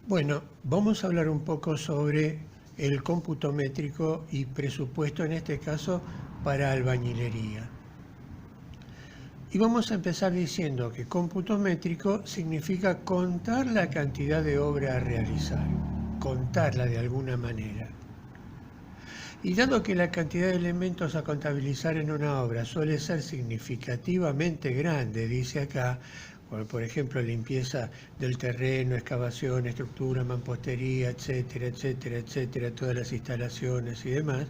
Bueno, vamos a hablar un poco sobre el cómputo métrico y presupuesto, en este caso, para albañilería. Y vamos a empezar diciendo que cómputo métrico significa contar la cantidad de obra a realizar, contarla de alguna manera. Y dado que la cantidad de elementos a contabilizar en una obra suele ser significativamente grande, dice acá, por ejemplo, limpieza del terreno, excavación, estructura, mampostería, etcétera, etcétera, etcétera, todas las instalaciones y demás,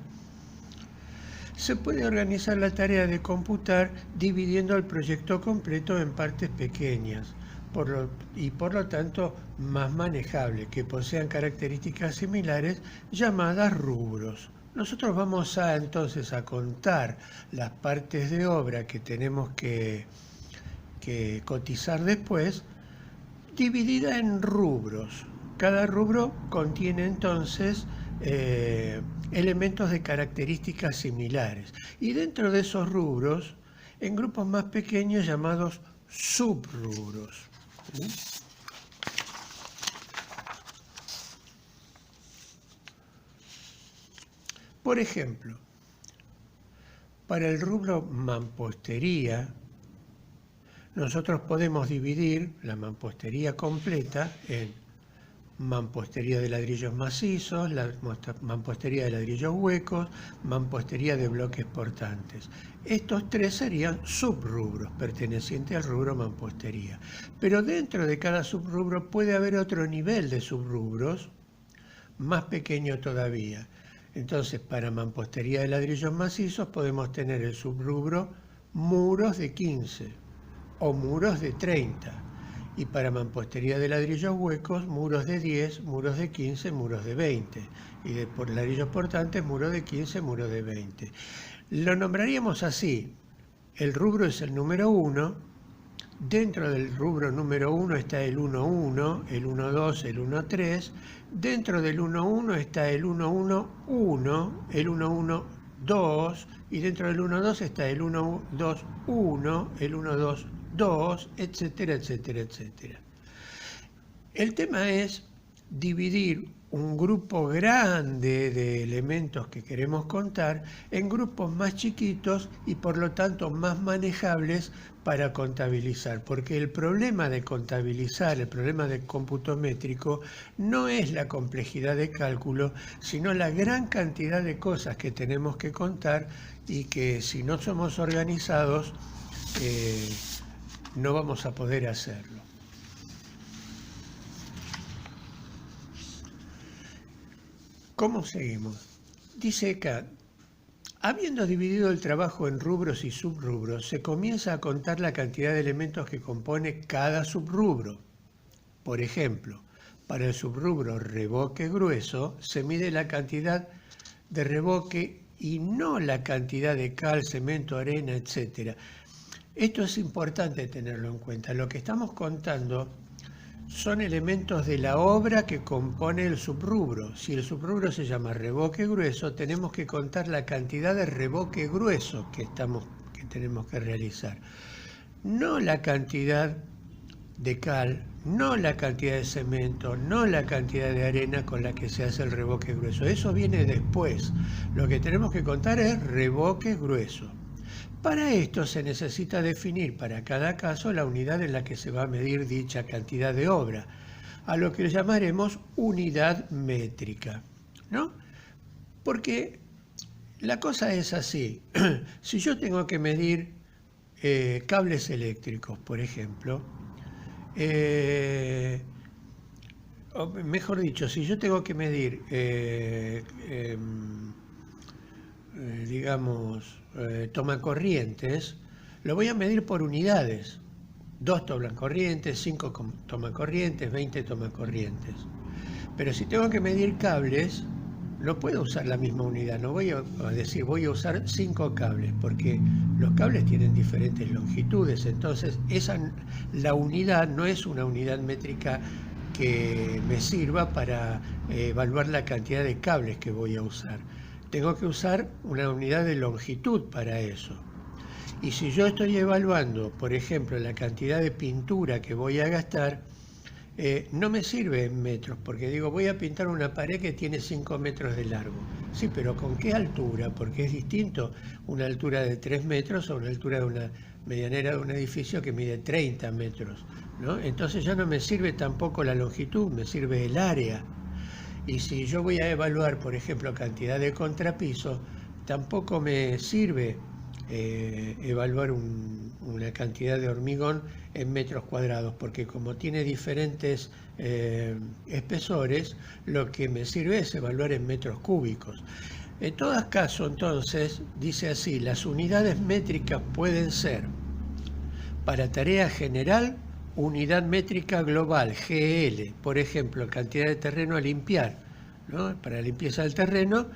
se puede organizar la tarea de computar dividiendo el proyecto completo en partes pequeñas y por lo tanto más manejable, que posean características similares llamadas rubros. Nosotros vamos entonces a contar las partes de obra que tenemos que cotizar después, dividida en rubros. Cada rubro contiene entonces elementos de características similares. Y dentro de esos rubros, en grupos más pequeños llamados subrubros. Por ejemplo, para el rubro mampostería, nosotros podemos dividir la mampostería completa en mampostería de ladrillos macizos, la mampostería de ladrillos huecos, mampostería de bloques portantes. Estos tres serían subrubros pertenecientes al rubro mampostería. Pero dentro de cada subrubro puede haber otro nivel de subrubros, más pequeño todavía. Entonces, para mampostería de ladrillos macizos podemos tener el subrubro muros de 15 o muros de 30. Y para mampostería de ladrillos huecos, muros de 10, muros de 15, muros de 20. Y por ladrillos portantes, muros de 15, muros de 20. Lo nombraríamos así. El rubro es el número 1. Dentro del rubro número 1 está el 1.1, el 1.2, el 1.3. Dentro del 1.1 está el 1.1.1, el 1.1.2. Y dentro del 1.2 está el 1.2.1, el 1.2.2, etcétera, etcétera, etcétera. El tema es dividir un grupo grande de elementos que queremos contar en grupos más chiquitos y por lo tanto más manejables para contabilizar, porque el problema de contabilizar, el problema de cómputo métrico, no es la complejidad de cálculo, sino la gran cantidad de cosas que tenemos que contar y que si no somos organizados no vamos a poder hacerlo. ¿Cómo seguimos? Dice acá, habiendo dividido el trabajo en rubros y subrubros, se comienza a contar la cantidad de elementos que compone cada subrubro. Por ejemplo, para el subrubro revoque grueso, se mide la cantidad de revoque y no la cantidad de cal, cemento, arena, etc. Esto es importante tenerlo en cuenta. Lo que estamos contando son elementos de la obra que compone el subrubro. Si el subrubro se llama revoque grueso, tenemos que contar la cantidad de revoque grueso que tenemos que realizar. No la cantidad de cal, no la cantidad de cemento, no la cantidad de arena con la que se hace el revoque grueso. Eso viene después. Lo que tenemos que contar es revoque grueso. Para esto se necesita definir para cada caso la unidad en la que se va a medir dicha cantidad de obra, a lo que llamaremos unidad métrica, ¿no? Porque la cosa es así. Si yo tengo que medir cables eléctricos, por ejemplo, o mejor dicho, si yo tengo que medir digamos, tomacorrientes, lo voy a medir por unidades. 2 tomacorrientes, 5 tomacorrientes, 20 tomacorrientes. Pero si tengo que medir cables, no puedo usar la misma unidad. No voy a decir, voy a usar 5 cables, porque los cables tienen diferentes longitudes. Entonces, la unidad no es una unidad métrica que me sirva para evaluar la cantidad de cables que voy a usar. Tengo que usar una unidad de longitud para eso. Y si yo estoy evaluando, por ejemplo, la cantidad de pintura que voy a gastar, no me sirve en metros, porque digo, voy a pintar una pared que tiene 5 metros de largo. Sí, pero ¿con qué altura? Porque es distinto una altura de 3 metros a una altura de una medianera de un edificio que mide 30 metros, ¿no? Entonces ya no me sirve tampoco la longitud, me sirve el área. Y si yo voy a evaluar, por ejemplo, cantidad de contrapiso, tampoco me sirve evaluar una cantidad de hormigón en metros cuadrados, porque como tiene diferentes espesores, lo que me sirve es evaluar en metros cúbicos. En todo caso, entonces, dice así, las unidades métricas pueden ser, para tarea general, unidad métrica global, GL, por ejemplo, cantidad de terreno a limpiar, ¿no? Para limpieza del terreno,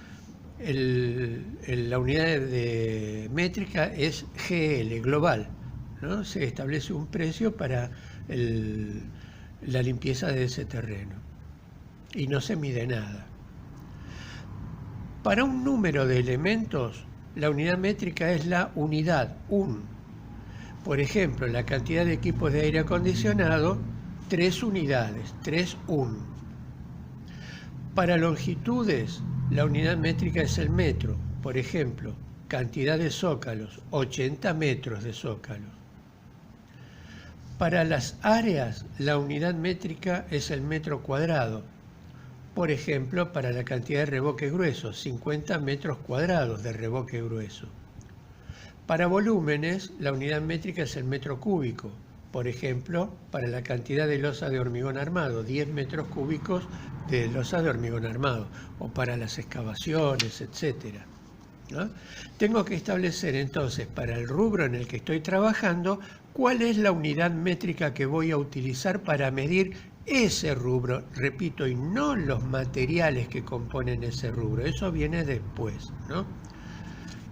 la unidad de métrica es GL, global, ¿no? Se establece un precio para la limpieza de ese terreno y no se mide nada. Para un número de elementos, la unidad métrica es la unidad, Por ejemplo, la cantidad de equipos de aire acondicionado, 3 unidades, 3 Para longitudes, la unidad métrica es el metro. Por ejemplo, cantidad de zócalos, 80 metros de zócalos. Para las áreas, la unidad métrica es el metro cuadrado. Por ejemplo, para la cantidad de revoque grueso, 50 metros cuadrados de revoque grueso. Para volúmenes, la unidad métrica es el metro cúbico. Por ejemplo, para la cantidad de losa de hormigón armado, 10 metros cúbicos de losa de hormigón armado, o para las excavaciones, etc., ¿no? Tengo que establecer entonces para el rubro en el que estoy trabajando cuál es la unidad métrica que voy a utilizar para medir ese rubro, repito, y no los materiales que componen ese rubro, eso viene después, ¿no?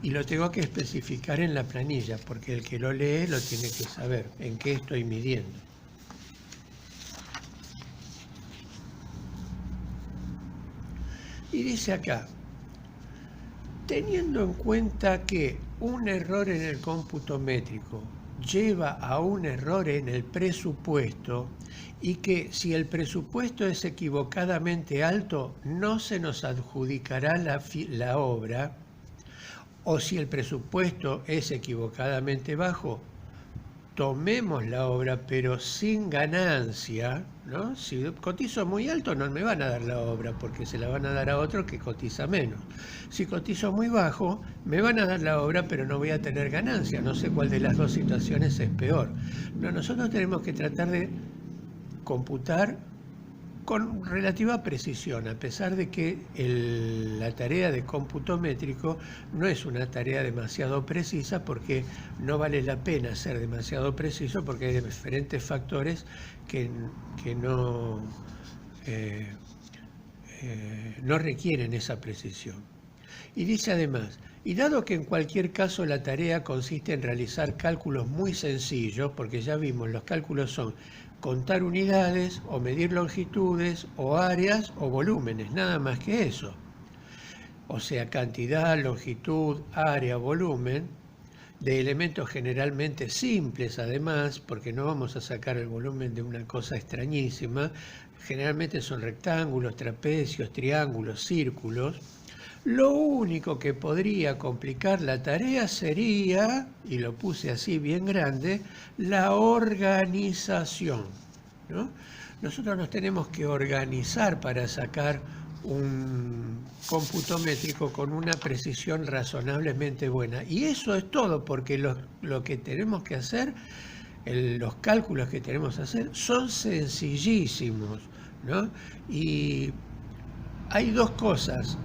Y lo tengo que especificar en la planilla, porque el que lo lee lo tiene que saber en qué estoy midiendo. Y dice acá, teniendo en cuenta que un error en el cómputo métrico lleva a un error en el presupuesto y que si el presupuesto es equivocadamente alto, no se nos adjudicará la obra, o si el presupuesto es equivocadamente bajo, tomemos la obra pero sin ganancia, ¿no? Si cotizo muy alto no me van a dar la obra porque se la van a dar a otro que cotiza menos. Si cotizo muy bajo, me van a dar la obra pero no voy a tener ganancia. No sé cuál de las dos situaciones es peor. No, nosotros tenemos que tratar de computar con relativa precisión, a pesar de que la tarea de cómputo métrico no es una tarea demasiado precisa, porque no vale la pena ser demasiado preciso, porque hay diferentes factores que no requieren esa precisión. Y dice además, y dado que en cualquier caso la tarea consiste en realizar cálculos muy sencillos, porque ya vimos, los cálculos son contar unidades, o medir longitudes, o áreas, o volúmenes, nada más que eso. O sea, cantidad, longitud, área, volumen, de elementos generalmente simples además, porque no vamos a sacar el volumen de una cosa extrañísima, generalmente son rectángulos, trapecios, triángulos, círculos. Lo único que podría complicar la tarea sería, y lo puse así bien grande, la organización, ¿no? Nosotros nos tenemos que organizar para sacar un cómputo métrico con una precisión razonablemente buena. Y eso es todo, porque lo que tenemos que hacer, los cálculos que tenemos que hacer, son sencillísimos, ¿no? Y hay dos cosas.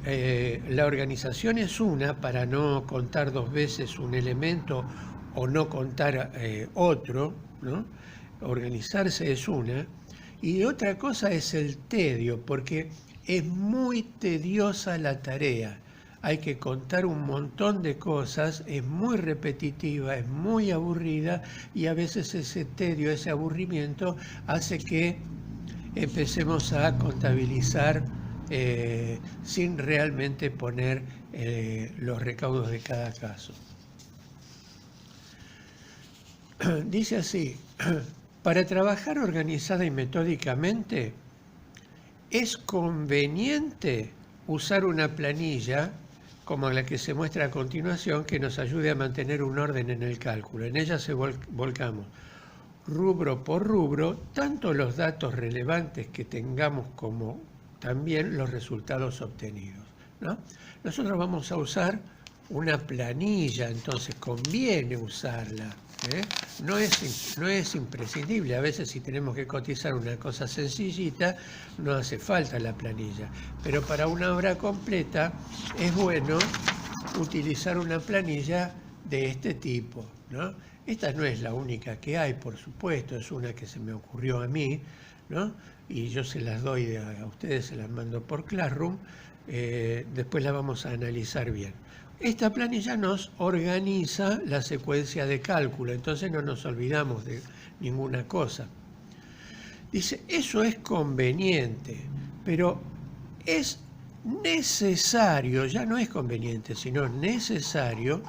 La organización es una, para no contar dos veces un elemento o no contar otro, ¿no? Organizarse es una. Y otra cosa es el tedio, porque es muy tediosa la tarea. Hay que contar un montón de cosas, es muy repetitiva, es muy aburrida, y a veces ese tedio, ese aburrimiento, hace que empecemos a contabilizar sin realmente poner los recaudos de cada caso. Dice así, Para trabajar organizada y metódicamente, es conveniente usar una planilla como la que se muestra a continuación, que nos ayude a mantener un orden en el cálculo. En ella se volcamos rubro por rubro, tanto los datos relevantes que tengamos como también los resultados obtenidos, ¿no? Nosotros vamos a usar una planilla, entonces conviene usarla, ¿eh? No es imprescindible. A veces, si tenemos que cotizar una cosa sencillita, no hace falta la planilla. Pero para una obra completa es bueno utilizar una planilla de este tipo, ¿no? Esta no es la única que hay, por supuesto, es una que se me ocurrió a mí, ¿no? Y yo se las doy a ustedes, se las mando por Classroom, después la vamos a analizar bien. Esta planilla nos organiza la secuencia de cálculo, entonces no nos olvidamos de ninguna cosa. Dice, eso es conveniente, pero es necesario, ya no es conveniente, sino necesario,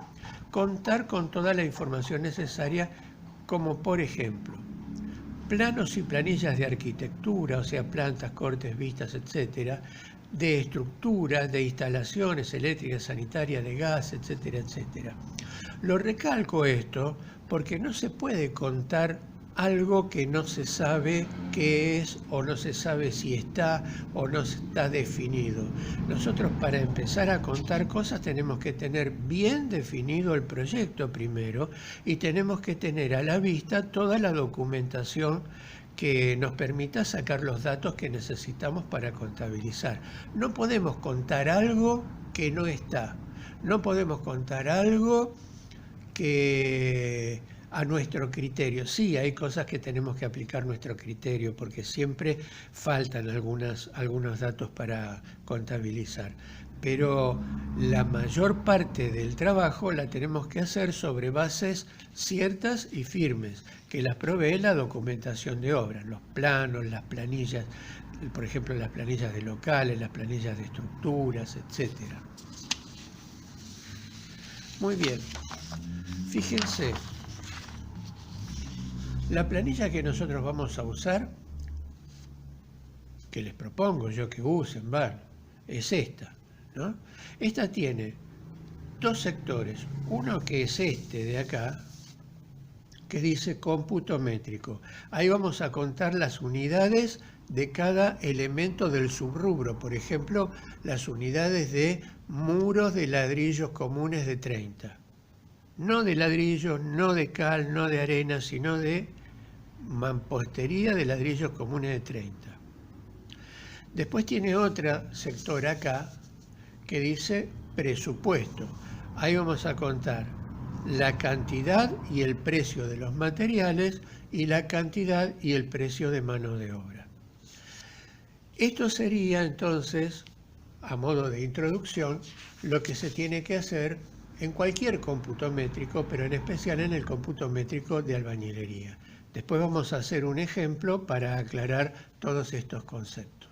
contar con toda la información necesaria, como por ejemplo, planos y planillas de arquitectura, o sea, plantas, cortes, vistas, etcétera, de estructuras, de instalaciones eléctricas, sanitarias, de gas, etcétera, etcétera. Lo recalco esto porque no se puede contar algo que no se sabe qué es, o no se sabe si está o no está definido. Nosotros, para empezar a contar cosas, tenemos que tener bien definido el proyecto primero, y tenemos que tener a la vista toda la documentación que nos permita sacar los datos que necesitamos para contabilizar. No podemos contar algo que no está. No podemos contar algo que a nuestro criterio. Sí, hay cosas que tenemos que aplicar nuestro criterio, porque siempre faltan algunos datos para contabilizar. Pero la mayor parte del trabajo la tenemos que hacer sobre bases ciertas y firmes, que las provee la documentación de obra, los planos, las planillas, por ejemplo, las planillas de locales, las planillas de estructuras, etc. Muy bien, fíjense, la planilla que nosotros vamos a usar, que les propongo yo que usen, es esta, ¿no? Esta tiene dos sectores, uno que es este de acá, que dice cómputo métrico. Ahí vamos a contar las unidades de cada elemento del subrubro, por ejemplo, las unidades de muros de ladrillos comunes de 30. No de ladrillos, no de cal, no de arena, sino de mampostería de ladrillos comunes de 30. Después tiene otro sector acá que dice presupuesto. Ahí vamos a contar la cantidad y el precio de los materiales y la cantidad y el precio de mano de obra. Esto sería entonces, a modo de introducción, lo que se tiene que hacer en cualquier cómputo métrico, pero en especial en el cómputo métrico de albañilería. Después vamos a hacer un ejemplo para aclarar todos estos conceptos.